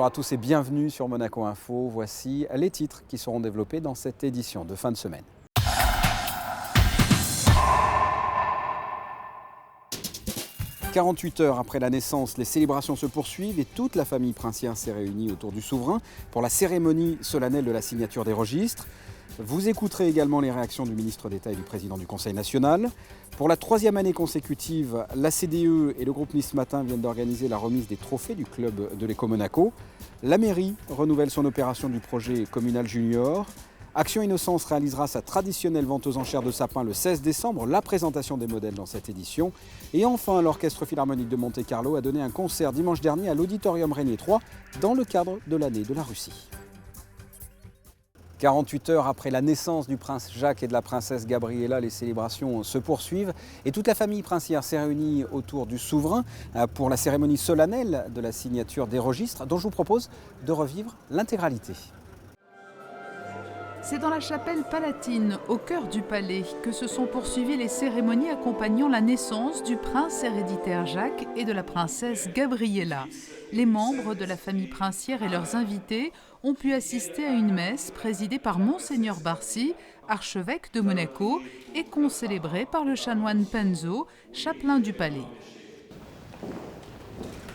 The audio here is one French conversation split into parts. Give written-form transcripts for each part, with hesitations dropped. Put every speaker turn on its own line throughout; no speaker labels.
Bonjour à tous et bienvenue sur Monaco Info. Voici les titres qui seront développés dans cette édition de fin de semaine. « 48 heures après la naissance, les célébrations se poursuivent et toute la famille princière s'est réunie autour du souverain pour la cérémonie solennelle de la signature des registres. Vous écouterez également les réactions du ministre d'État et du président du Conseil national. Pour la troisième année consécutive, la CDE et le groupe Nice Matin viennent d'organiser la remise des trophées du club de l'Eco Monaco. La mairie renouvelle son opération du projet communal junior. Action Innocence réalisera sa traditionnelle vente aux enchères de sapins le 16 décembre, la présentation des modèles dans cette édition. Et enfin, l'Orchestre Philharmonique de Monte-Carlo a donné un concert dimanche dernier à l'Auditorium Régnier 3 dans le cadre de l'année de la Russie. 48 heures après la naissance du prince Jacques et de la princesse Gabriella, les célébrations se poursuivent et toute la famille princière s'est réunie autour du souverain pour la cérémonie solennelle de la signature des registres dont je vous propose de revivre l'intégralité.
C'est dans la chapelle palatine, au cœur du palais, que se sont poursuivies les cérémonies accompagnant la naissance du prince héréditaire Jacques et de la princesse Gabriella. Les membres de la famille princière et leurs invités ont pu assister à une messe présidée par Monseigneur Barcy, archevêque de Monaco, et concélébrée par le chanoine Penzo, chapelain du palais.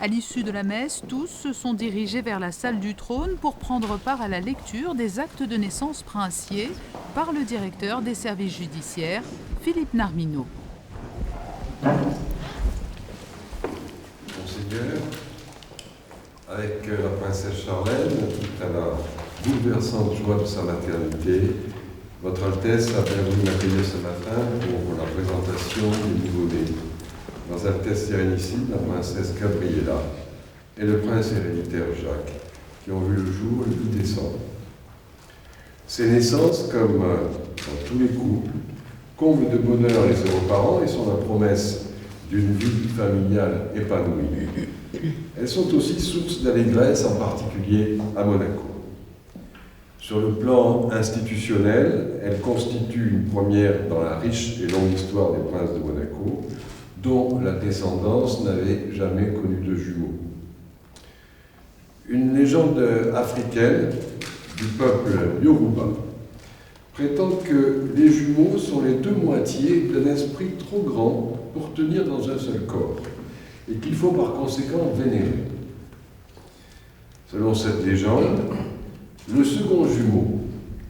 À l'issue de la messe, tous se sont dirigés vers la salle du trône pour prendre part à la lecture des actes de naissance princiers par le directeur des services judiciaires, Philippe Narmineau.
Monseigneur, avec la princesse Charlène, tout à la bouleversante joie de sa maternité, Votre Altesse a bien voulu m'accueillir ce matin pour la présentation des nouveau-nés. Leurs Altesses Sérénissimes, la princesse Gabriella et le prince héréditaire Jacques, qui ont vu le jour le 8 décembre. Ces naissances, comme dans tous les couples, comblent de bonheur les heureux parents et sont la promesse d'une vie familiale épanouie. Elles sont aussi source d'allégresse, en particulier à Monaco. Sur le plan institutionnel, elles constituent une première dans la riche et longue histoire des princes de Monaco, dont la descendance n'avait jamais connu de jumeaux. Une légende africaine du peuple Yoruba prétend que les jumeaux sont les deux moitiés d'un esprit trop grand pour tenir dans un seul corps, et qu'il faut par conséquent vénérer. Selon cette légende, le second jumeau,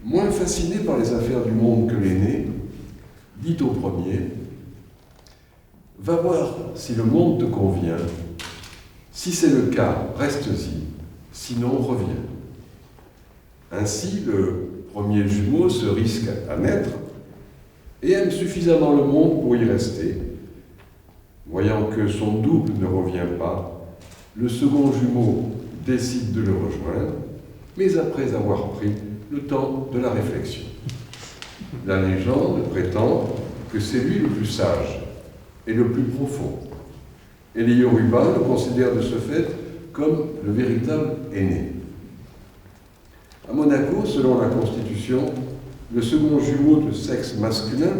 moins fasciné par les affaires du monde que l'aîné, dit au premier: « Va voir si le monde te convient. Si c'est le cas, reste-y. Sinon, reviens. » Ainsi, le premier jumeau se risque à naître et aime suffisamment le monde pour y rester. Voyant que son double ne revient pas, le second jumeau décide de le rejoindre, mais après avoir pris le temps de la réflexion. La légende prétend que c'est lui le plus sage et le plus profond. Et les Yoruba le considèrent de ce fait comme le véritable aîné. À Monaco, selon la Constitution, le second jumeau de sexe masculin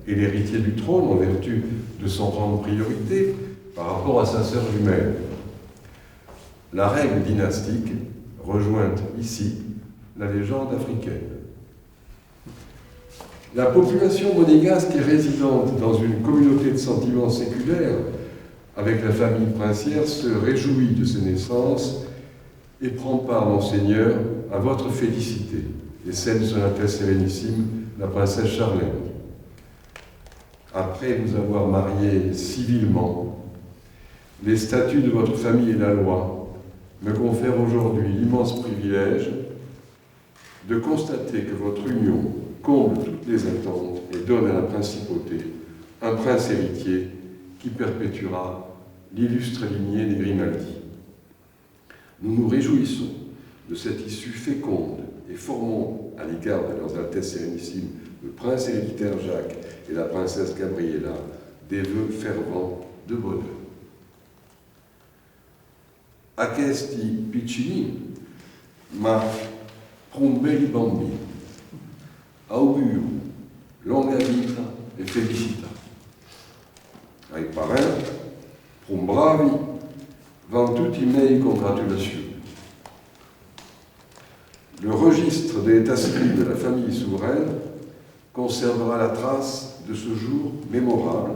est l'héritier du trône en vertu de son rang de priorité par rapport à sa sœur jumelle. La règle dynastique rejoint ici la légende africaine. La population monégasque est résidente dans une communauté de sentiments séculaires avec la famille princière se réjouit de ces naissances et prend part, Monseigneur, à votre félicité et celle de son Altesse Sérénissime, la princesse Charlène. Après vous avoir marié civilement, les statuts de votre famille et la loi me confèrent aujourd'hui l'immense privilège de constater que votre union comble toutes les attentes et donne à la principauté un prince héritier qui perpétuera l'illustre lignée des Grimaldi. Nous nous réjouissons de cette issue féconde et formons à l'égard de leurs Altesses Sérénissimes, le prince héréditaire Jacques et la princesse Gabriella, des vœux fervents de bonheur. A questi piccini, ma prombeli bambini, auguro longa vita e felicità. Ai parents, bravi, van tutti i miei congratulazioni. registre de l'état civil de la famille souveraine conservera la trace de ce jour mémorable.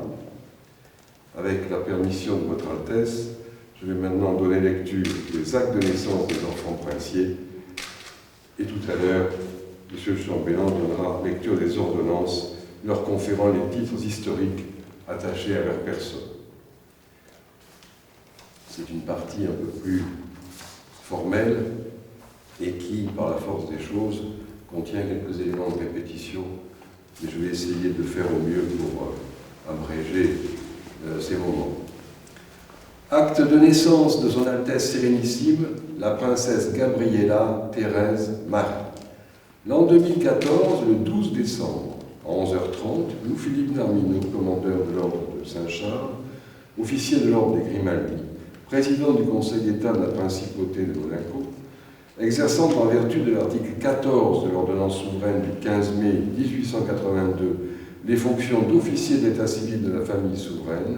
Avec la permission de Votre Altesse, je vais maintenant donner lecture des actes de naissance des enfants princiers. Et tout à l'heure, M. le chambellan donnera lecture des ordonnances, leur conférant les titres historiques attachés à leur personne. C'est une partie un peu plus formelle et qui, par la force des choses, contient quelques éléments de répétition, mais je vais essayer de faire au mieux pour abréger ces moments. Acte de naissance de Son Altesse Sérénissime, la princesse Gabriella Thérèse Marie. L'an 2014, le 12 décembre, à 11h30, Louis-Philippe Narmineau, commandeur de l'ordre de Saint-Charles, officier de l'ordre des Grimaldi, président du Conseil d'État de la Principauté de Monaco, exerçant par vertu de l'article 14 de l'ordonnance souveraine du 15 mai 1882 les fonctions d'officier d'état civil de la famille souveraine,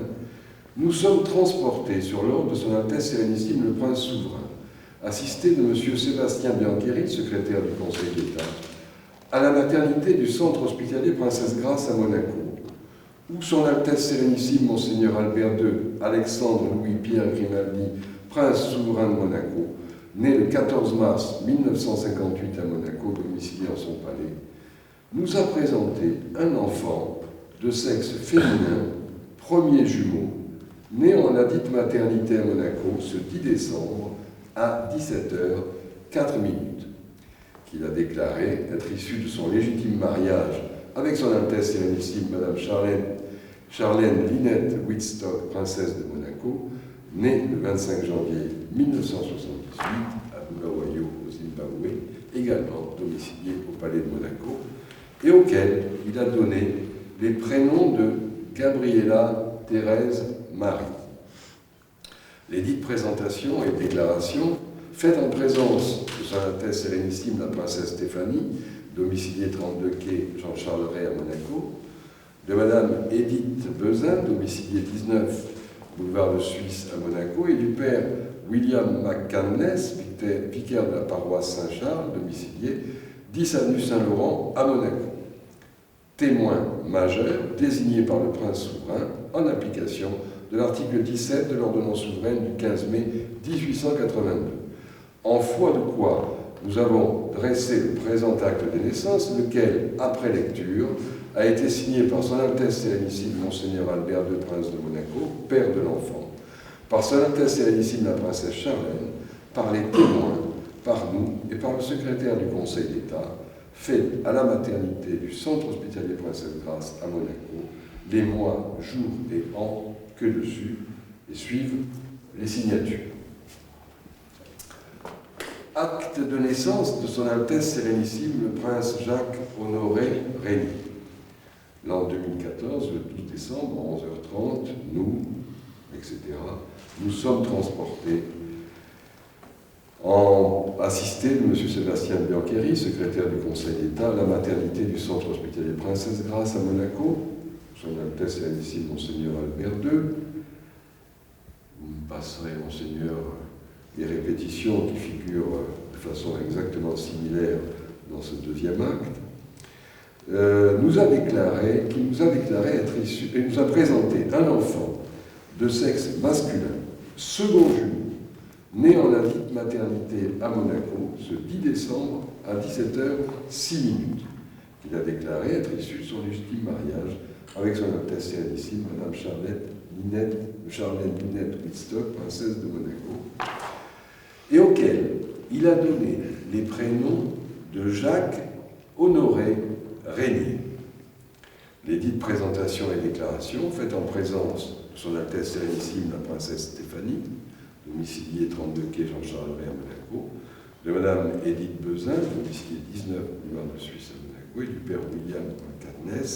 nous sommes transportés sur l'ordre de Son Altesse Sérénissime le Prince souverain, assisté de M. Sébastien Biancheri, secrétaire du Conseil d'État, à la maternité du centre hospitalier Princesse Grace à Monaco, où Son Altesse Sérénissime Monseigneur Albert II Alexandre Louis-Pierre Grimaldi, Prince souverain de Monaco, né le 14 mars 1958 à Monaco, domicilié en son palais, nous a présenté un enfant de sexe féminin, premier jumeau, né en la dite maternité à Monaco ce 10 décembre à 17h04, qu'il a déclaré être issu de son légitime mariage avec Son Altesse Sérénissime Madame Charlène Linette Wittstock, princesse de Monaco, née le 25 janvier 1978 à Bulawayo, au Zimbabwe, également domicilié au palais de Monaco, et auquel il a donné les prénoms de Gabriella Thérèse Marie. Les dites présentations et déclarations, faites en présence de Son Altesse Sérénissime la princesse Stéphanie, domiciliée 32 quai Jean-Charles Ray à Monaco, de Madame Edith Bezin, domiciliée 19 boulevard de Suisse à Monaco, et du père William McCandless, vicaire de la paroisse Saint-Charles, domicilié 10 avenue Saint-Laurent à Monaco. Témoin majeur désigné par le prince souverain en application de l'article 17 de l'ordonnance souveraine du 15 mai 1882. En foi de quoi nous avons dressé le présent acte de naissance, lequel, après lecture, a été signé par Son Altesse Sérénissime Monseigneur Albert II, prince de Monaco, père de l'enfant, par Son Altesse Sérénissime la princesse Charlène, par les témoins, par nous et par le secrétaire du Conseil d'État, fait à la maternité du centre hospitalier Princesse Grace à Monaco, les mois, jours et ans que dessus, et suivent les signatures. Acte de naissance de Son Altesse Sérénissime le prince Jacques Honoré Régnier. L'an 2014, le 12 décembre, à 11h30, nous, etc., nous sommes transportés assisté de M. Sébastien Biancheri, secrétaire du Conseil d'État, à la maternité du centre hospitalier Princesse Grace à Monaco, Son Altesse Sérénissime Monseigneur Albert II. Vous me passerez, Monseigneur, les répétitions qui figurent de façon exactement similaire dans ce deuxième acte. Qu'il nous a déclaré être issu, et nous a présenté un enfant de sexe masculin, second jumeau, né en la dite maternité à Monaco, ce 10 décembre à 17h06, qu'il a déclaré être issu de son légitime mariage avec Son Altesse Sérénissime, Madame Charlène Linette Wittstock, princesse de Monaco, et auquel il a donné les prénoms de Jacques Honoré Régnier. Les dites présentations et déclarations, faites en présence de Son Altesse Sérénissime la princesse Stéphanie, domicilié 32 quai Jean-Charles Ray à Monaco, de Madame Edith Bezin, domicilié 19 boulevard de Suisse à Monaco, et du père William Cadnès,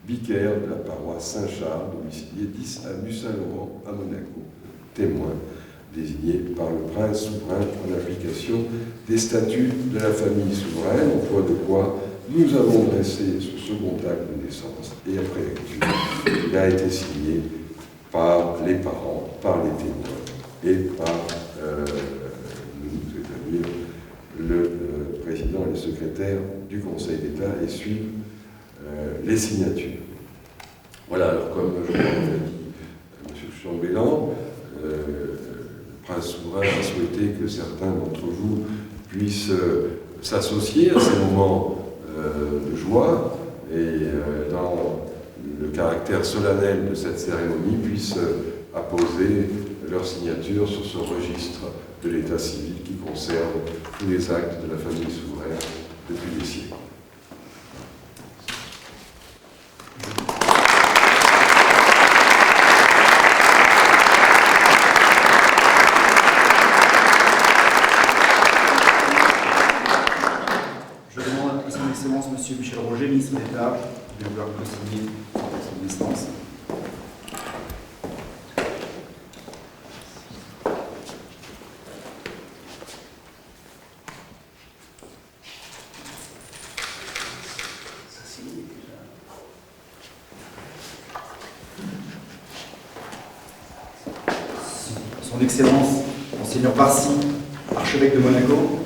vicaire de la paroisse Saint-Charles, domicilié 10 avenue Saint-Laurent à Monaco, témoin désigné par le prince souverain en application des statuts de la famille souveraine, en foi de quoi nous avons dressé ce second acte de naissance, et après lecture, il a été signé par les parents, par les témoins, et par nous, c'est-à-dire le président les secrétaires du Conseil d'État et suivent les signatures. Voilà, alors comme je crois qu'on l'a dit M. Chambellan, le prince souverain a souhaité que certains d'entre vous puissent s'associer à ces moments de joie et dans le caractère solennel de cette cérémonie puissent apposer leur signature sur ce registre de l'état civil qui conserve tous les actes de la famille souveraine depuis des siècles.
Je demande à son Excellence M. Michel Roger, ministre d'État, de vouloir consigner son instance. Son Excellence, Monseigneur Parsi, archevêque de Monaco,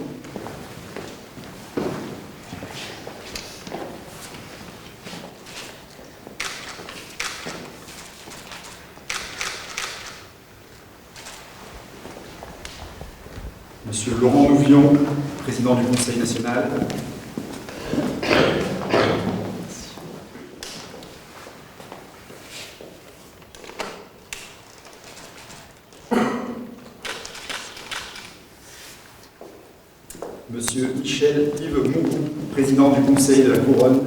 Monsieur Laurent Nouvion, président du Conseil national, Monsieur Michel Yves Mourou, président du Conseil de la Couronne,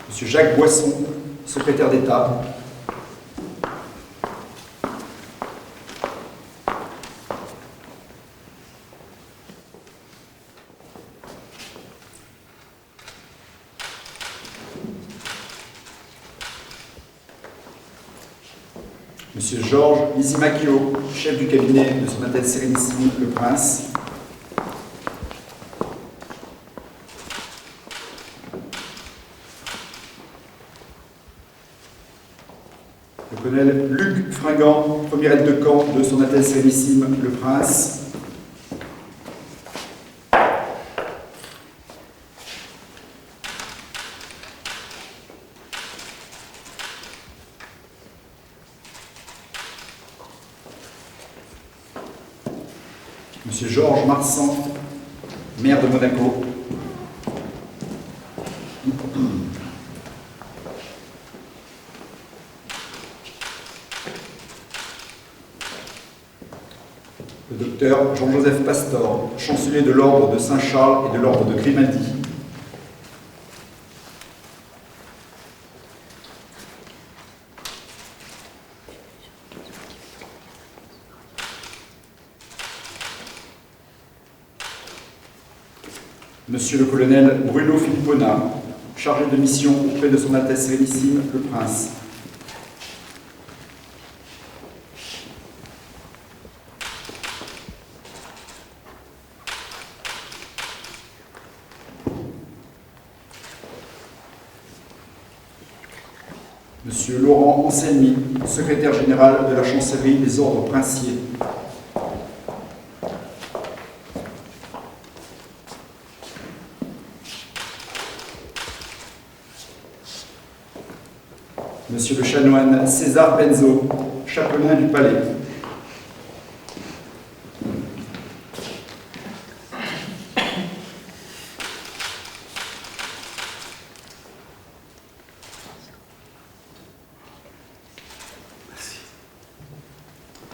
Monsieur Jacques Boisson, secrétaire d'État, Monsieur Georges Lysimachio, chef du cabinet de Son Altesse Sérénissime le Prince, le colonel Luc Fringant, premier aide de camp de Son Altesse Sérénissime le Prince, Monsieur Georges Marsan, maire de Monaco, le docteur Jean-Joseph Pastor, chancelier de l'ordre de Saint-Charles et de l'ordre de Grimaldi, Monsieur le colonel Bruno Filippona, chargé de mission auprès de Son Altesse Sérénissime le Prince, Monsieur Laurent Anselmi, secrétaire général de la chancellerie des ordres princiers, Monsieur le chanoine César Benzo, chapelain du palais,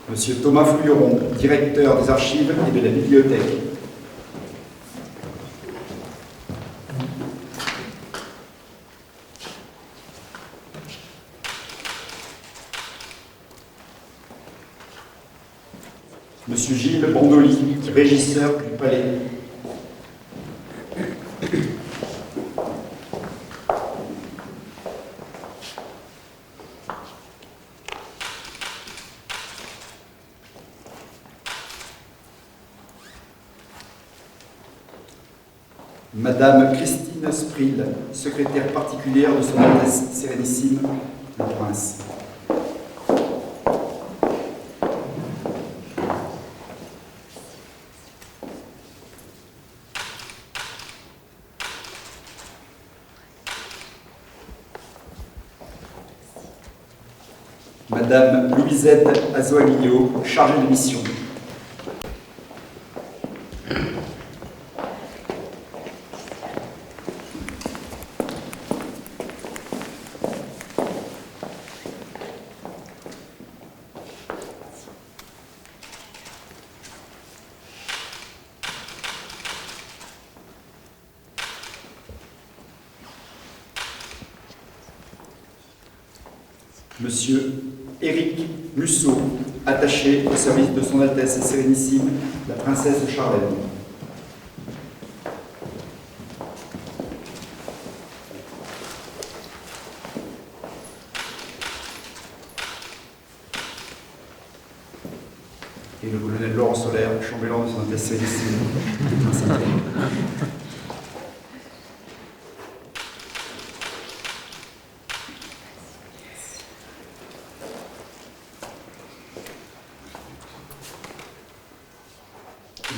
Monsieur Thomas Fouilleron, directeur des archives et de la bibliothèque, Monsieur Gilles Bandoli, régisseur du palais, Madame Christine Spril, secrétaire particulière de son Altesse Sérénissime, le Prince. Madame Louisette Azoaguillo, chargée de mission. Monsieur Éric Musso, attaché au service de son Altesse Sérénissime, la Princesse Charlène. Et le colonel Laurent Solaire, chambellan de son Altesse Sérénissime, le Prince Albert.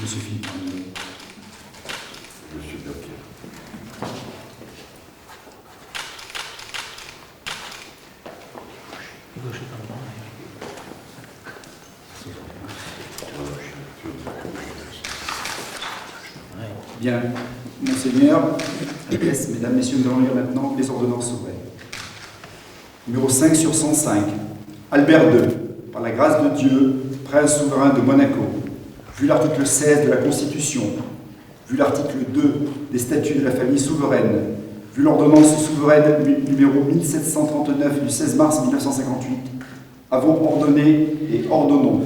Monsieur Philippe.
Monsieur Berthier.
Bien, Monseigneur, Altesse, Mesdames, Messieurs, nous allons lire maintenant les ordonnances souveraines. Numéro 5 sur 105. Albert II, par la grâce de Dieu, prince souverain de Monaco, vu l'article 16 de la Constitution, vu l'article 2 des statuts de la famille souveraine, vu l'ordonnance souveraine numéro 1739 du 16 mars 1958, avons ordonné et ordonnons.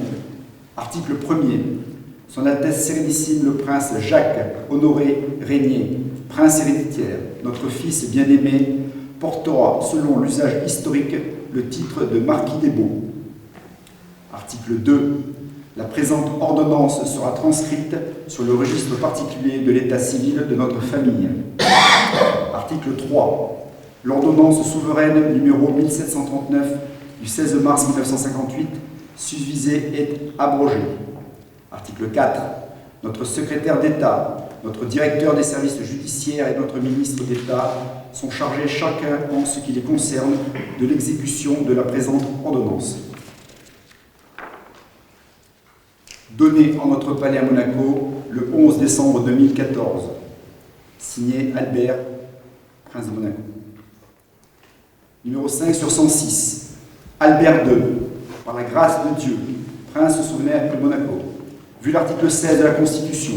Article 1er. Son Altesse Sérénissime le Prince Jacques Honoré Régnier, Prince héréditaire, notre fils bien-aimé, portera, selon l'usage historique, le titre de Marquis des Baux. Article 2. La présente ordonnance sera transcrite sur le registre particulier de l'état civil de notre famille. Article 3. L'ordonnance souveraine numéro 1739 du 16 mars 1958 susvisée est abrogée. Article 4. Notre secrétaire d'État, notre directeur des services judiciaires et notre ministre d'État sont chargés chacun en ce qui les concerne de l'exécution de la présente ordonnance. Donné en notre palais à Monaco le 11 décembre 2014. Signé Albert, Prince de Monaco. Numéro 5 sur 106. Albert II, par la grâce de Dieu, Prince souverain de Monaco. Vu l'article 16 de la Constitution,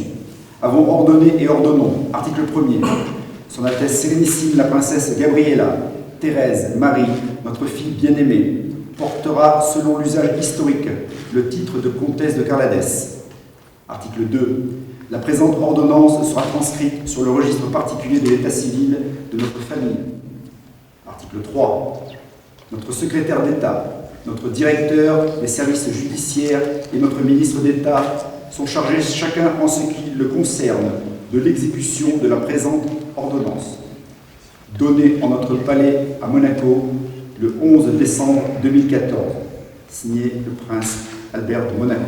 avons ordonné et ordonnons. Article 1er. Son Altesse Sérénissime, la Princesse Gabriella, Thérèse, Marie, notre fille bien-aimée, portera, selon l'usage historique, le titre de comtesse de Carladès. Article 2. La présente ordonnance sera transcrite sur le registre particulier de l'état civil de notre famille. Article 3. Notre secrétaire d'État, notre directeur des services judiciaires et notre ministre d'État sont chargés chacun en ce qui le concerne de l'exécution de la présente ordonnance. Donnée en notre palais à Monaco le 11 décembre 2014. Signé le Prince Albert de Monaco.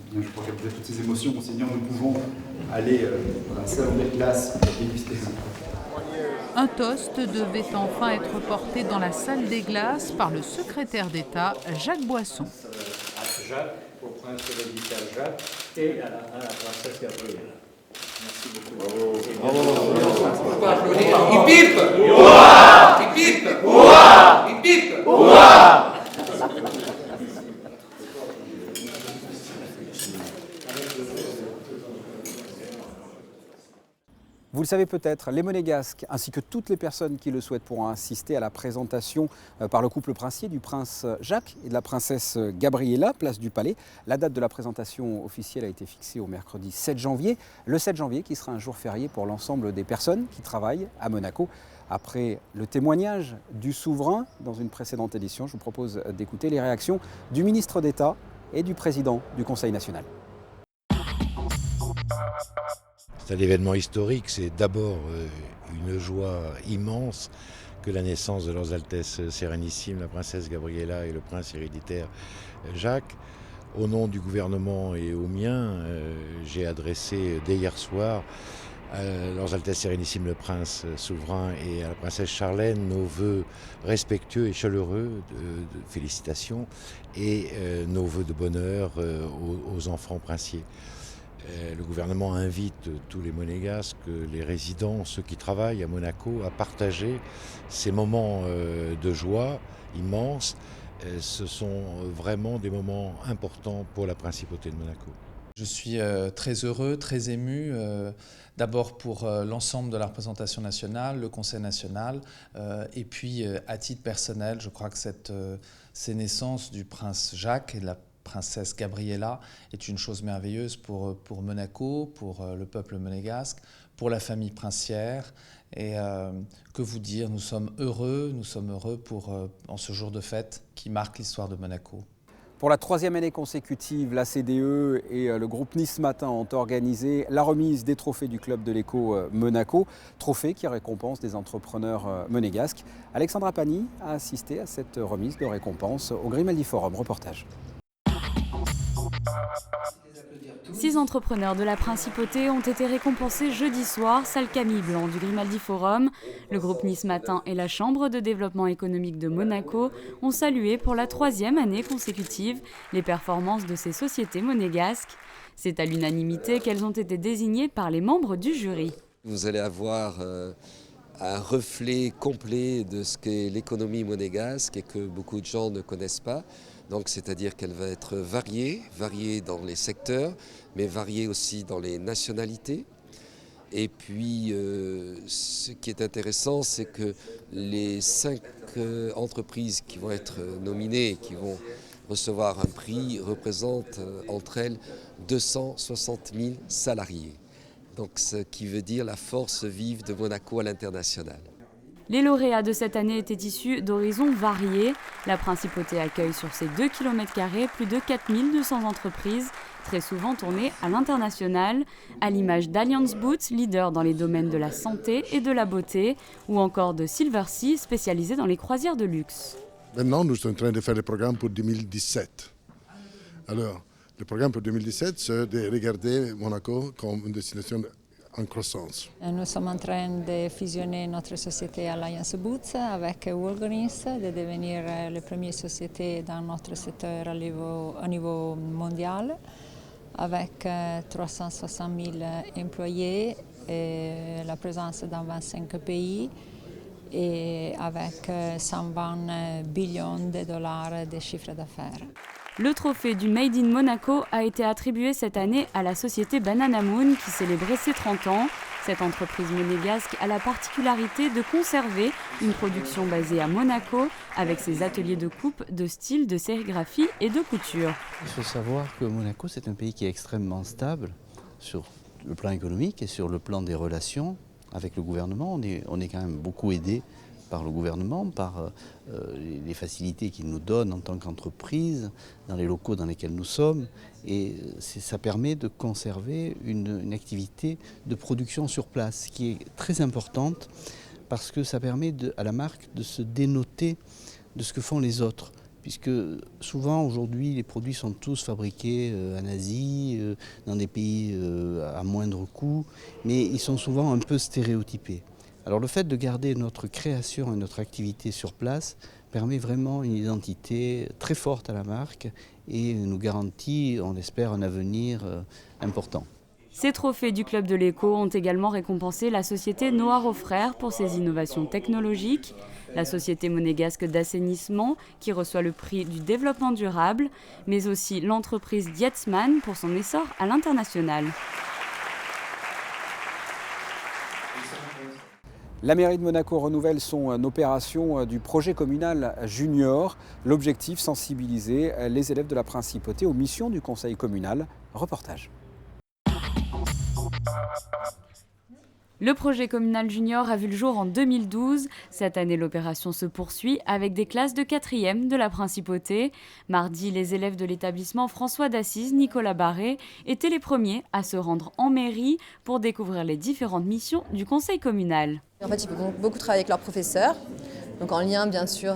Bien, je crois qu'après toutes ces émotions, Monseigneur, nous pouvons aller dans la salle des classes pour déguster.
Un toast devait enfin être porté dans la salle des glaces par le secrétaire d'État Jacques Boisson.
À Jacques, au prince héréditaire Jacques et à la princesse Gabrielle. Merci beaucoup.
On peut applaudir. Hip hip! Ouah! Hip hip! Ouah! Hip hip! Ouah!
Vous le savez peut-être, les Monégasques ainsi que toutes les personnes qui le souhaitent pourront assister à la présentation par le couple princier du prince Jacques et de la princesse Gabriella, place du Palais. La date de la présentation officielle a été fixée au mercredi 7 janvier. Le 7 janvier qui sera un jour férié pour l'ensemble des personnes qui travaillent à Monaco. Après le témoignage du souverain dans une précédente édition, je vous propose d'écouter les réactions du ministre d'État et du président du Conseil national.
C'est un événement historique, c'est d'abord une joie immense que la naissance de leurs Altesses Sérénissimes, la princesse Gabriella et le prince héréditaire Jacques. Au nom du gouvernement et au mien, j'ai adressé dès hier soir à leurs Altesses Sérénissimes, le prince souverain et à la princesse Charlène, nos vœux respectueux et chaleureux de félicitations et nos vœux de bonheur aux enfants princiers. Le gouvernement invite tous les Monégasques, les résidents, ceux qui travaillent à Monaco, à partager ces moments de joie immenses. Ce sont vraiment des moments importants pour la principauté de Monaco.
Je suis très heureux, très ému, d'abord pour l'ensemble de la représentation nationale, le Conseil national, et puis à titre personnel, je crois que ces naissances du prince Jacques et de la princesse Gabriella est une chose merveilleuse pour Monaco, pour le peuple monégasque, pour la famille princière. Et que vous dire, nous sommes heureux en ce jour de fête qui marque l'histoire de Monaco.
Pour la troisième année consécutive, la CDE et le groupe Nice Matin ont organisé la remise des trophées du club de l'éco Monaco, trophée qui récompense des entrepreneurs monégasques. Alexandra Pani a assisté à cette remise de récompense au Grimaldi Forum. Reportage.
6 entrepreneurs de la Principauté ont été récompensés jeudi soir, salle Camille Blanc du Grimaldi Forum. Le groupe Nice Matin et la Chambre de développement économique de Monaco ont salué pour la 3e année consécutive les performances de ces sociétés monégasques. C'est à l'unanimité qu'elles ont été désignées par les membres du jury.
Vous allez avoir un reflet complet de ce qu'est l'économie monégasque et que beaucoup de gens ne connaissent pas. Donc, c'est-à-dire qu'elle va être variée dans les secteurs, mais variée aussi dans les nationalités. Et puis, ce qui est intéressant, c'est que les 5 entreprises qui vont être nominées, qui vont recevoir un prix, représentent entre elles 260 000 salariés. Donc, ce qui veut dire la force vive de Monaco à l'international.
Les lauréats de cette année étaient issus d'horizons variés. La Principauté accueille sur ses 2 km² plus de 4200 entreprises, très souvent tournées à l'international, à l'image d'Alliance Boots, leader dans les domaines de la santé et de la beauté, ou encore de Silversea, spécialisé dans les croisières de luxe.
Maintenant, nous sommes en train de faire le programme pour 2017. Alors, le programme pour 2017, c'est de regarder Monaco comme une destination en croissance.
Nous sommes en train de fusionner notre société Alliance Boots avec Walgreens, de devenir la première société dans notre secteur au niveau mondial, avec 360 000 employés et la présence dans 25 pays et avec 120 billions de dollars de chiffre d'affaires.
Le trophée du Made in Monaco a été attribué cette année à la société Banana Moon qui célébrait ses 30 ans. Cette entreprise monégasque a la particularité de conserver une production basée à Monaco avec ses ateliers de coupe, de style, de sérigraphie et de couture.
Il faut savoir que Monaco, c'est un pays qui est extrêmement stable sur le plan économique et sur le plan des relations avec le gouvernement. On est quand même beaucoup aidé par le gouvernement, par les facilités qu'il nous donne en tant qu'entreprise, dans les locaux dans lesquels nous sommes. Et ça permet de conserver une activité de production sur place qui est très importante parce que ça permet à la marque de se dénoter de ce que font les autres. Puisque souvent aujourd'hui les produits sont tous fabriqués en Asie, dans des pays à moindre coût, mais ils sont souvent un peu stéréotypés. Alors le fait de garder notre création et notre activité sur place permet vraiment une identité très forte à la marque et nous garantit, on l'espère, un avenir important.
Ces trophées du Club de l'Éco ont également récompensé la société Noir aux Frères pour ses innovations technologiques, la société monégasque d'assainissement qui reçoit le prix du développement durable, mais aussi l'entreprise Dietzmann pour son essor à l'international.
La mairie de Monaco renouvelle son opération du projet communal junior. L'objectif, sensibiliser les élèves de la principauté aux missions du conseil communal. Reportage.
Le projet communal junior a vu le jour en 2012. Cette année, l'opération se poursuit avec des classes de 4e de la principauté. Mardi, les élèves de l'établissement François d'Assise, Nicolas Barré, étaient les premiers à se rendre en mairie pour découvrir les différentes missions du conseil communal.
En fait, ils vont beaucoup travailler avec leurs professeurs, donc en lien bien sûr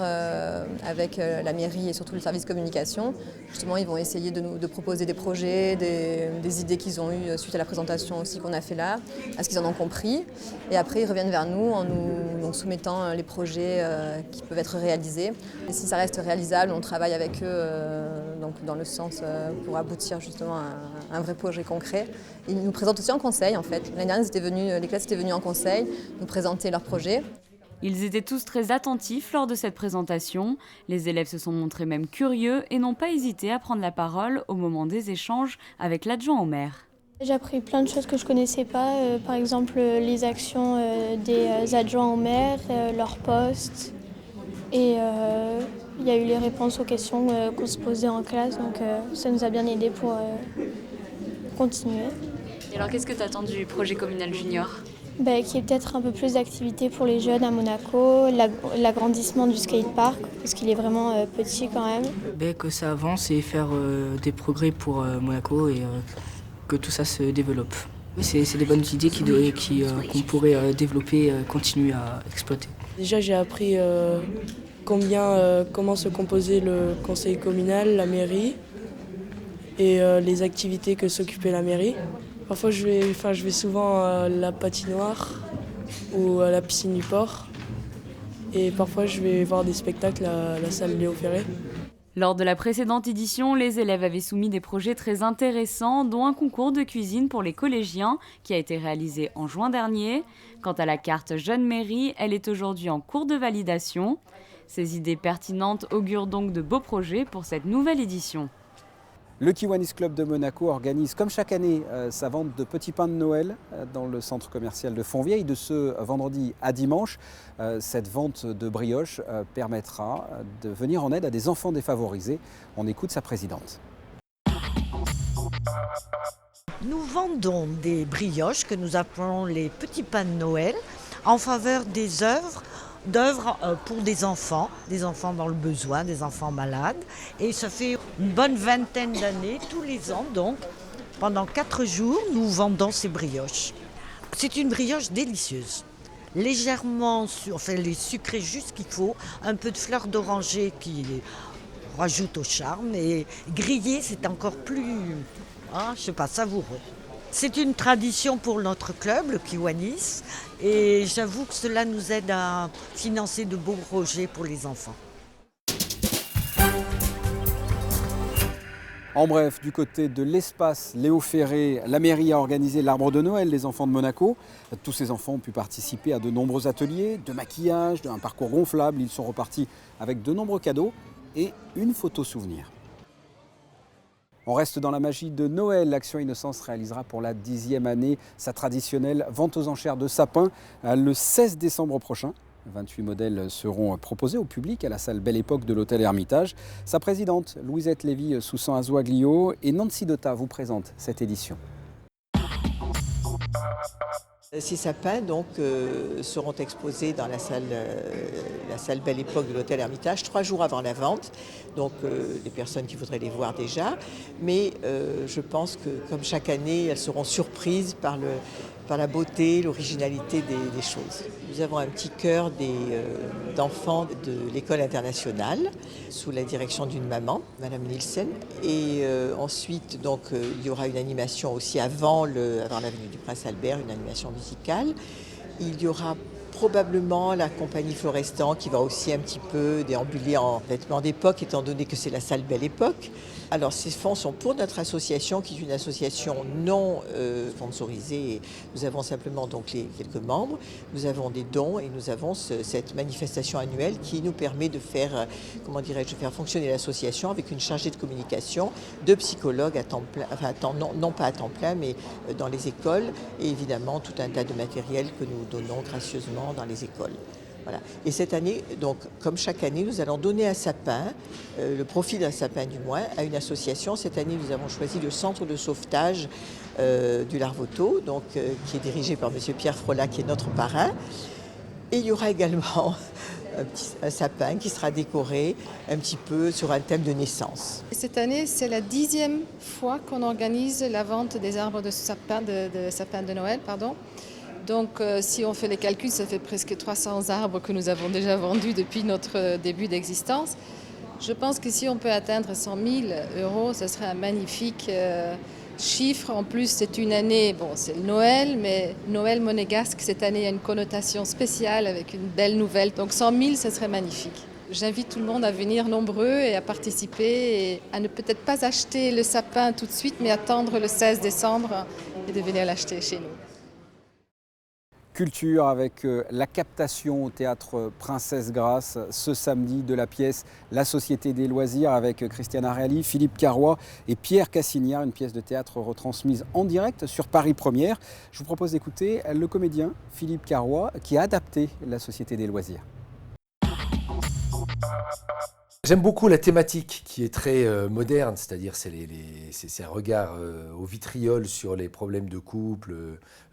avec la mairie et surtout le service communication. Justement, ils vont essayer de proposer des projets, des idées qu'ils ont eues suite à la présentation aussi qu'on a fait là, à ce qu'ils en ont compris. Et après, ils reviennent vers nous en nous soumettant les projets qui peuvent être réalisés. Et si ça reste réalisable, on travaille avec eux donc dans le sens pour aboutir justement à un vrai projet concret. Ils nous présentent aussi en conseil en fait. L'année dernière, les classes étaient venues en conseil nous présenter leurs projets.
Ils étaient tous très attentifs lors de cette présentation. Les élèves se sont montrés même curieux et n'ont pas hésité à prendre la parole au moment des échanges avec l'adjoint au maire.
J'ai appris plein de choses que je ne connaissais pas, par exemple les actions des adjoints au maire, leurs postes. Et il y a eu les réponses aux questions qu'on se posait en classe, donc ça nous a bien aidé pour continuer.
Et alors qu'est-ce que tu attends du projet communal junior ?
Qu'il y ait peut-être un peu plus d'activités pour les jeunes à Monaco, l'agrandissement du skatepark, parce qu'il est vraiment petit quand même.
Que ça avance et faire des progrès pour Monaco et que tout ça se développe. C'est des bonnes idées qu'on pourrait développer, continuer à exploiter.
Déjà j'ai appris comment se composait le conseil communal, la mairie et les activités que s'occupait la mairie. Parfois je vais souvent à la patinoire ou à la piscine du port et parfois je vais voir des spectacles à la salle Léo Ferré.
Lors de la précédente édition, les élèves avaient soumis des projets très intéressants, dont un concours de cuisine pour les collégiens qui a été réalisé en juin dernier. Quant à la carte Jeune Mairie, elle est aujourd'hui en cours de validation. Ces idées pertinentes augurent donc de beaux projets pour cette nouvelle édition.
Le Kiwanis Club de Monaco organise, comme chaque année, sa vente de petits pains de Noël dans le centre commercial de Fontvieille. De ce vendredi à dimanche, cette vente de brioches permettra de venir en aide à des enfants défavorisés. On écoute sa présidente.
Nous vendons des brioches que nous appelons les petits pains de Noël en faveur des œuvres pour des enfants dans le besoin, des enfants malades. Et ça fait une bonne vingtaine d'années, tous les ans donc, pendant 4 jours, nous vendons ces brioches. C'est une brioche délicieuse, légèrement, elle est sucrée juste qu'il faut, un peu de fleur d'oranger qui rajoute au charme, et grillée c'est encore plus, savoureux. C'est une tradition pour notre club, le Kiwanis, et j'avoue que cela nous aide à financer de beaux projets pour les enfants.
En bref, du côté de l'espace Léo Ferré, la mairie a organisé l'arbre de Noël des enfants de Monaco. Tous ces enfants ont pu participer à de nombreux ateliers, de maquillage, d'un parcours gonflable. Ils sont repartis avec de nombreux cadeaux et une photo souvenir. On reste dans la magie de Noël. L'Action Innocence réalisera pour la 10e année sa traditionnelle vente aux enchères de sapins le 16 décembre prochain. 28 modèles seront proposés au public à la salle Belle Époque de l'hôtel Hermitage. Sa présidente, Louisette Lévy-Soussan-Azoaglio, et Nancy Dota vous présentent cette édition.
Ces sapins seront exposés dans la salle Belle Époque de l'hôtel Hermitage 3 jours avant la vente. Donc les personnes qui voudraient les voir déjà. Mais je pense que comme chaque année, elles seront surprises par la beauté, l'originalité des choses. Nous avons un petit chœur d'enfants de l'école internationale sous la direction d'une maman, Madame Nielsen. Et ensuite, il y aura une animation aussi avant l'avenue du Prince Albert, une animation musicale. Il y aura probablement la compagnie Florestan qui va aussi un petit peu déambuler en vêtements d'époque, étant donné que c'est la salle Belle Époque. Alors ces fonds sont pour notre association, qui est une association non sponsorisée. Nous avons simplement quelques membres, nous avons des dons et nous avons cette manifestation annuelle qui nous permet de faire fonctionner l'association avec une chargée de communication, de psychologues à temps plein, non pas à temps plein, mais dans les écoles, et évidemment tout un tas de matériel que nous donnons gracieusement également dans les écoles. Voilà. Et cette année, donc, comme chaque année, nous allons donner un sapin, le profit d'un sapin du moins, à une association. Cette année, nous avons choisi le centre de sauvetage du Larvoto, donc, qui est dirigé par M. Pierre Frolat, qui est notre parrain. Et il y aura également un sapin qui sera décoré un petit peu sur un thème de naissance.
Cette année, c'est la 10e fois qu'on organise la vente des arbres de sapin de Noël. Donc si on fait les calculs, ça fait presque 300 arbres que nous avons déjà vendus depuis notre début d'existence. Je pense que si on peut atteindre 100 000 €, ce serait un magnifique chiffre. En plus, c'est une année, bon, c'est le Noël, mais Noël monégasque, cette année, a une connotation spéciale avec une belle nouvelle. Donc 100 000, ce serait magnifique. J'invite tout le monde à venir nombreux et à participer et à ne peut-être pas acheter le sapin tout de suite, mais attendre le 16 décembre et de venir l'acheter chez nous.
Culture avec la captation au théâtre Princesse Grace ce samedi de la pièce La Société des Loisirs avec Christiana Reali, Philippe Carrois et Pierre Cassignard, une pièce de théâtre retransmise en direct sur Paris Première. Je vous propose d'écouter le comédien Philippe Carrois qui a adapté La Société des Loisirs.
J'aime beaucoup la thématique qui est très moderne, c'est-à-dire c'est un regard au vitriol sur les problèmes de couple,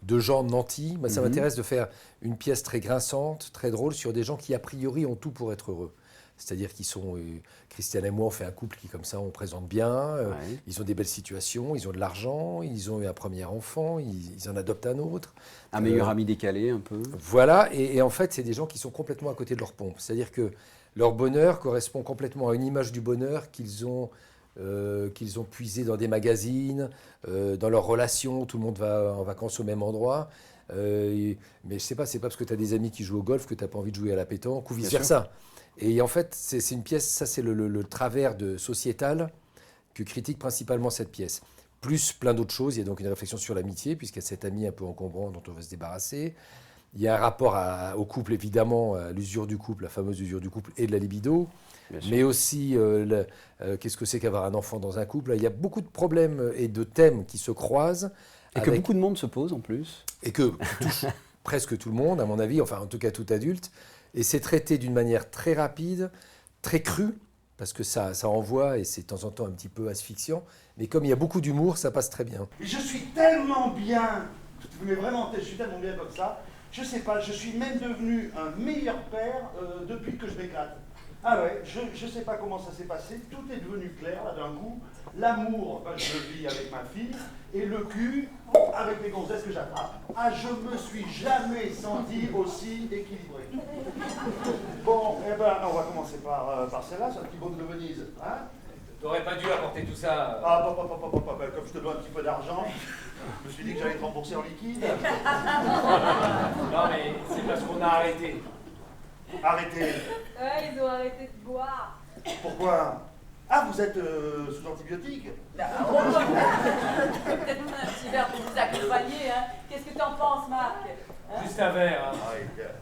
de gens nantis. Moi, ça m'intéresse de faire une pièce très grinçante, très drôle, sur des gens qui, a priori, ont tout pour être heureux. C'est-à-dire qu'ils sont... Christiane et moi, on fait un couple qui, comme ça, on présente bien. Ils ont des belles situations, ils ont de l'argent, ils ont eu un premier enfant, ils en adoptent un autre.
Un meilleur ami décalé, un peu.
Voilà, et en fait, c'est des gens qui sont complètement à côté de leur pompe. C'est-à-dire que leur bonheur correspond complètement à une image du bonheur qu'ils ont puisé dans des magazines, dans leurs relations. Tout le monde va en vacances au même endroit. Mais je sais pas, c'est pas parce que tu as des amis qui jouent au golf que tu n'as pas envie de jouer à la pétanque ou vice-versa. Et en fait, c'est une pièce, ça c'est le travers sociétal que critique principalement cette pièce. Plus plein d'autres choses. Il y a donc une réflexion sur l'amitié, puisqu'il y a cet ami un peu encombrant dont on va se débarrasser. Il y a un rapport au couple, évidemment, à l'usure du couple, la fameuse usure du couple et de la libido, mais aussi qu'est-ce que c'est qu'avoir un enfant dans un couple. Il y a beaucoup de problèmes et de thèmes qui se croisent.
Et que beaucoup de monde se pose en plus.
Et que touche presque tout le monde, à mon avis, enfin en tout cas tout adulte. Et c'est traité d'une manière très rapide, très crue, parce que ça envoie et c'est de temps en temps un petit peu asphyxiant. Mais comme il y a beaucoup d'humour, ça passe très bien.
Je suis tellement bien, mais vraiment, je suis tellement bien comme ça. Je sais pas, je suis même devenu un meilleur père depuis que je m'éclate. Ah ouais, je sais pas comment ça s'est passé, tout est devenu clair là d'un coup. L'amour, je le vis avec ma fille, et le cul, avec les gonzesses que j'attrape. Ah, je me suis jamais senti aussi équilibré. Bon, eh ben, on va commencer par celle-là, c'est un petit baume de Venise. Hein?
T'aurais pas dû apporter tout ça.
Ah, comme je te dois un petit peu d'argent, je me suis dit que j'allais te rembourser en liquide.
Non, mais c'est parce qu'on a arrêté.
Arrêté?
Ouais, ils ont arrêté de boire.
Pourquoi? Ah, vous êtes sous antibiotiques?
Peut-être un petit verre pour vous accompagner, hein. Qu'est-ce que t'en penses, Marc? Hein?
Juste un verre. Hein.
Ah, oui, merci.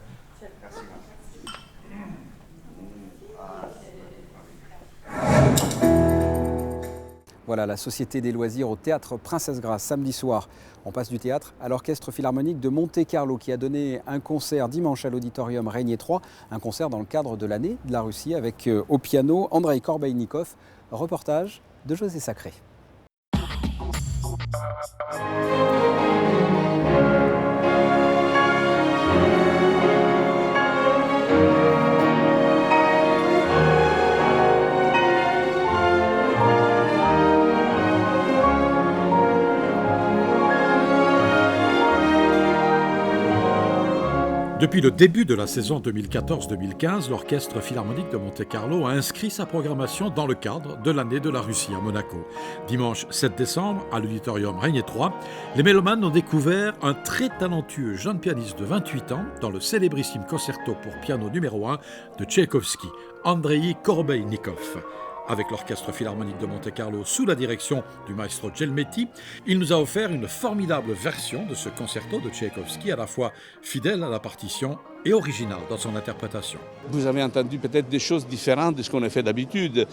Voilà, La Société des Loisirs au théâtre Princesse Grace, samedi soir. On passe du théâtre à l'Orchestre Philharmonique de Monte-Carlo qui a donné un concert dimanche à l'Auditorium Régnier 3, un concert dans le cadre de l'année de la Russie avec au piano Andreï Korbeinikov. Reportage de José Sacré.
Depuis le début de la saison 2014-2015, l'Orchestre Philharmonique de Monte-Carlo a inscrit sa programmation dans le cadre de l'année de la Russie à Monaco. Dimanche 7 décembre, à l'Auditorium Régnier 3, les mélomanes ont découvert un très talentueux jeune pianiste de 28 ans dans le célébrissime concerto pour piano numéro 1 de Tchaïkovski, Andreï Korbeinikov. Avec l'Orchestre Philharmonique de Monte-Carlo sous la direction du maestro Gelmetti, il nous a offert une formidable version de ce concerto de Tchaïkovski, à la fois fidèle à la partition et original dans son interprétation.
Vous avez entendu peut-être des choses différentes de ce qu'on a fait d'habitude.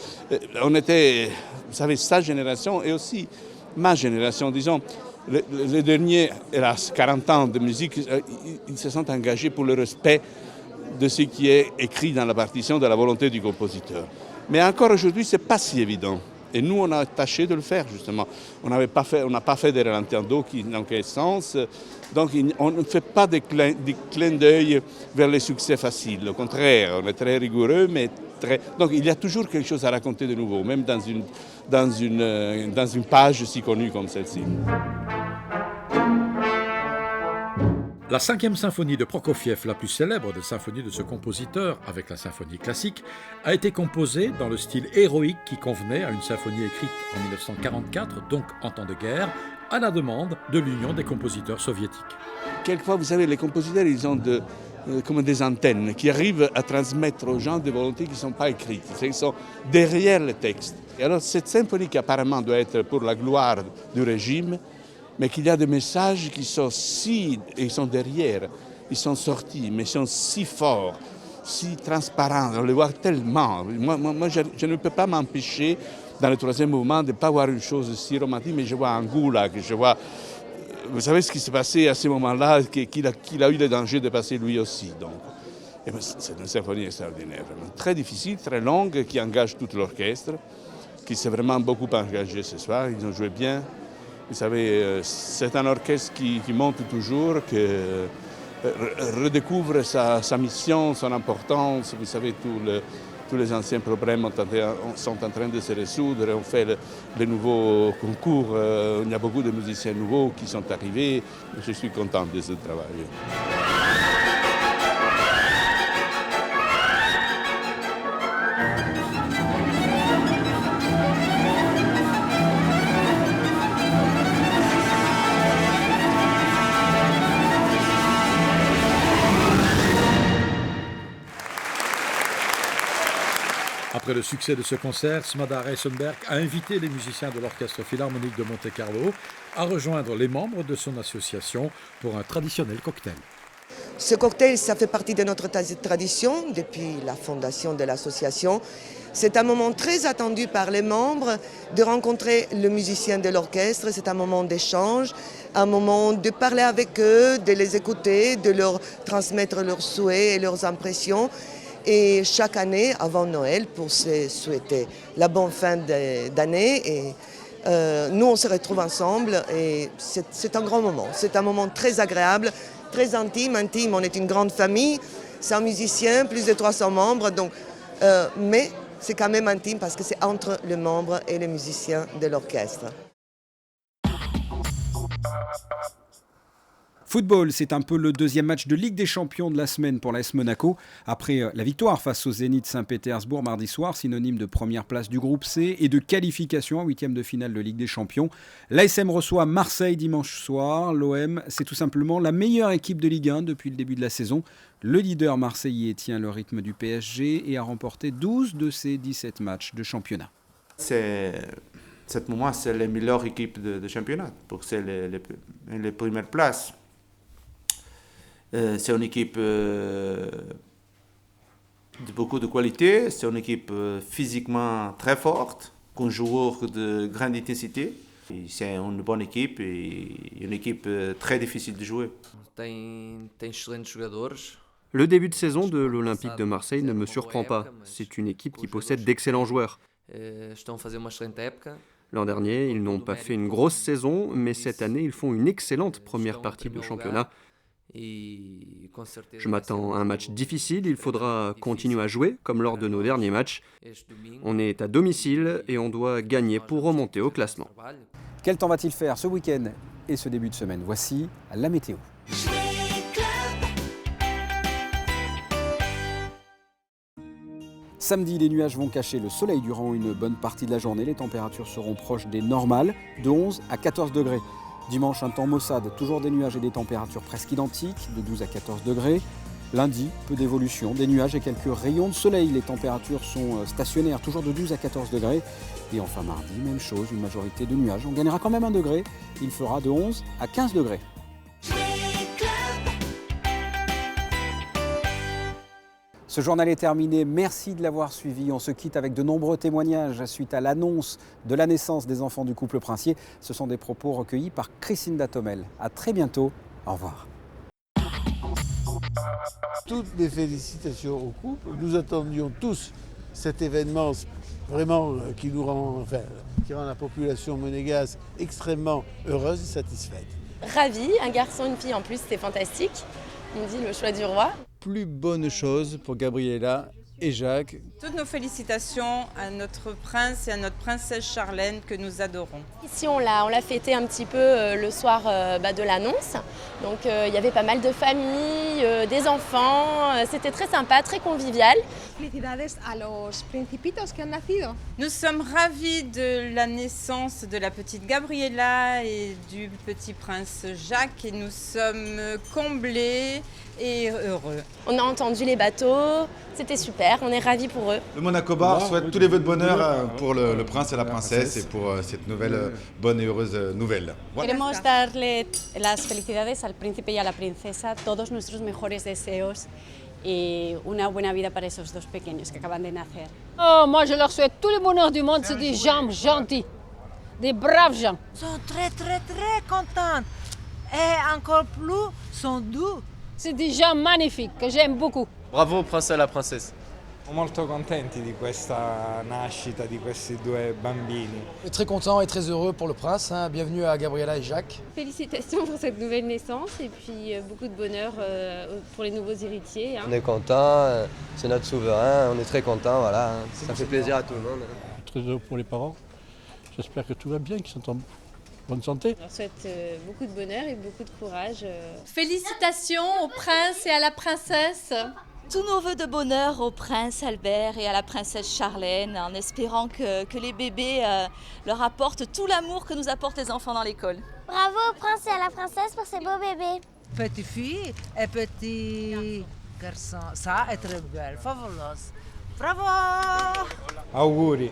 On était, vous savez, sa génération et aussi ma génération, disons, Les derniers, hélas, 40 ans de musique, ils se sont engagés pour le respect de ce qui est écrit dans la partition, de la volonté du compositeur. Mais encore aujourd'hui, ce n'est pas si évident. Et nous, on a tâché de le faire, justement. On n'a pas fait des ralentando qui n'ont quel sens. Donc, on ne fait pas des clins d'œil vers les succès faciles. Au contraire, on est très rigoureux, mais très... Donc, il y a toujours quelque chose à raconter de nouveau, même dans une page si connue comme celle-ci.
La 5e symphonie de Prokofiev, la plus célèbre des symphonies de ce compositeur, avec la symphonie classique, a été composée dans le style héroïque qui convenait à une symphonie écrite en 1944, donc en temps de guerre, à la demande de l'Union des compositeurs soviétiques.
Quelquefois, vous savez, les compositeurs, ils ont comme des antennes qui arrivent à transmettre aux gens des volontés qui ne sont pas écrites, ils sont derrière le texte. Et alors, cette symphonie qui apparemment doit être pour la gloire du régime, mais qu'il y a des messages qui sont ils sont derrière, ils sont sortis, mais ils sont si forts, si transparents, on les voit tellement. Moi je ne peux pas m'empêcher, dans le 3e mouvement, de ne pas voir une chose si romantique, mais je vois un goulag, je vois... Vous savez ce qui s'est passé à ce moment-là, qu'il a eu le danger de passer lui aussi. Donc. C'est une symphonie extraordinaire, vraiment. Très difficile, très longue, qui engage tout l'orchestre, qui s'est vraiment beaucoup engagé ce soir, ils ont joué bien. Vous savez, c'est un orchestre qui monte toujours, qui redécouvre sa mission, son importance. Vous savez, tous les anciens problèmes sont en train de se résoudre. On fait le nouveau concours. Il y a beaucoup de musiciens nouveaux qui sont arrivés. Je suis content de ce travail.
Après le succès de ce concert, Smadar Eisenberg a invité les musiciens de l'Orchestre Philharmonique de Monte-Carlo à rejoindre les membres de son association pour un traditionnel cocktail.
Ce cocktail, ça fait partie de notre tradition depuis la fondation de l'association. C'est un moment très attendu par les membres de rencontrer le musicien de l'orchestre. C'est un moment d'échange, un moment de parler avec eux, de les écouter, de leur transmettre leurs souhaits et leurs impressions. Et chaque année, avant Noël, pour se souhaiter la bonne fin d'année. Et nous, on se retrouve ensemble et c'est un grand moment. C'est un moment très agréable, très intime. On est une grande famille, 100 musiciens, plus de 300 membres. Donc, mais c'est quand même intime parce que c'est entre les membres et les musiciens de l'orchestre.
Football, c'est un peu le deuxième match de Ligue des Champions de la semaine pour l'AS Monaco. Après la victoire face au Zénith Saint-Pétersbourg mardi soir, synonyme de première place du groupe C et de qualification en 8e de finale de Ligue des Champions. L'ASM reçoit Marseille dimanche soir. L'OM, c'est tout simplement la meilleure équipe de Ligue 1 depuis le début de la saison. Le leader marseillais tient le rythme du PSG et a remporté 12 de ses 17 matchs de championnat.
Cette moment, c'est la meilleure équipe de championnat pour les premières places. C'est une équipe de beaucoup de qualité, c'est une équipe physiquement très forte, un joueur de grande intensité. Et c'est une bonne équipe et une équipe très difficile de jouer.
Le début de saison de l'Olympique de Marseille ne me surprend pas. C'est une équipe qui possède d'excellents joueurs. L'an dernier, ils n'ont pas fait une grosse saison, mais cette année, ils font une excellente première partie de championnat. Je m'attends à un match difficile, il faudra continuer à jouer, comme lors de nos derniers matchs. On est à domicile et on doit gagner pour remonter au classement.
Quel temps va-t-il faire ce week-end et ce début de semaine? Voici la météo. Samedi, les nuages vont cacher le soleil durant une bonne partie de la journée. Les températures seront proches des normales, de 11 à 14 degrés. Dimanche, un temps maussade, toujours des nuages et des températures presque identiques, de 12 à 14 degrés. Lundi, peu d'évolution, des nuages et quelques rayons de soleil. Les températures sont stationnaires, toujours de 12 à 14 degrés. Et enfin mardi, même chose, une majorité de nuages. On gagnera quand même 1 degré, il fera de 11 à 15 Ce journal est terminé. Merci de l'avoir suivi. On se quitte avec de nombreux témoignages suite à l'annonce de la naissance des enfants du couple princier. Ce sont des propos recueillis par Christine Datomel. À très bientôt. Au revoir.
Toutes mes félicitations au couple. Nous attendions tous cet événement vraiment qui rend la population monégasque extrêmement heureuse et satisfaite.
Ravie, un garçon, une fille en plus, c'est fantastique. On dit le choix du roi.
Plus bonne chose pour Gabriella et Jacques.
Toutes nos félicitations à notre prince et à notre princesse Charlène que nous adorons.
Ici on l'a fêté un petit peu le soir de l'annonce. Donc il y avait pas mal de familles, des enfants. C'était très sympa, très convivial.
Felicidades a los principitos que han nacido.
Nous sommes ravis de la naissance de la petite Gabriella et du petit prince Jacques et nous sommes comblés et heureux.
On a entendu les bateaux, c'était super, on est ravis pour eux.
Le Monaco Bar souhaite tous les vœux de bonheur pour le prince et la princesse et pour cette nouvelle bonne et heureuse nouvelle.
Voilà. Queremos darle las felicidades al príncipe y a la princesa, todos nuestros mejores deseos et una buena vida para esos dos pequeños que acaban de nacer.
Oh, moi je leur souhaite tout le bonheur du monde, c'est des gens gentils, des braves gens.
Ils sont très contents et encore plus sont doux.
C'est des gens magnifiques que j'aime beaucoup.
Bravo au prince et à la princesse.
Siamo molto contenti di questa nascita di questi due bambini.
Très content et très heureux pour le prince. Bienvenue à Gabriella et Jacques.
Félicitations pour cette nouvelle naissance et puis beaucoup de bonheur pour les nouveaux héritiers.
On est content, c'est notre souverain, on est très content, voilà. Ça fait plaisir à tout le monde.
Très heureux pour les parents. J'espère que tout va bien, qu'ils sont en bonne santé.
On leur souhaite beaucoup de bonheur et beaucoup de courage.
Félicitations au prince et à la princesse.
Tous nos vœux de bonheur au prince Albert et à la princesse Charlène, en espérant que les bébés leur apportent tout l'amour que nous apportent les enfants dans l'école.
Bravo au prince et à la princesse pour ces beaux bébés.
Petite fille et petit garçon, ça est très belle, fabuleuse. Bravo!
Auguri.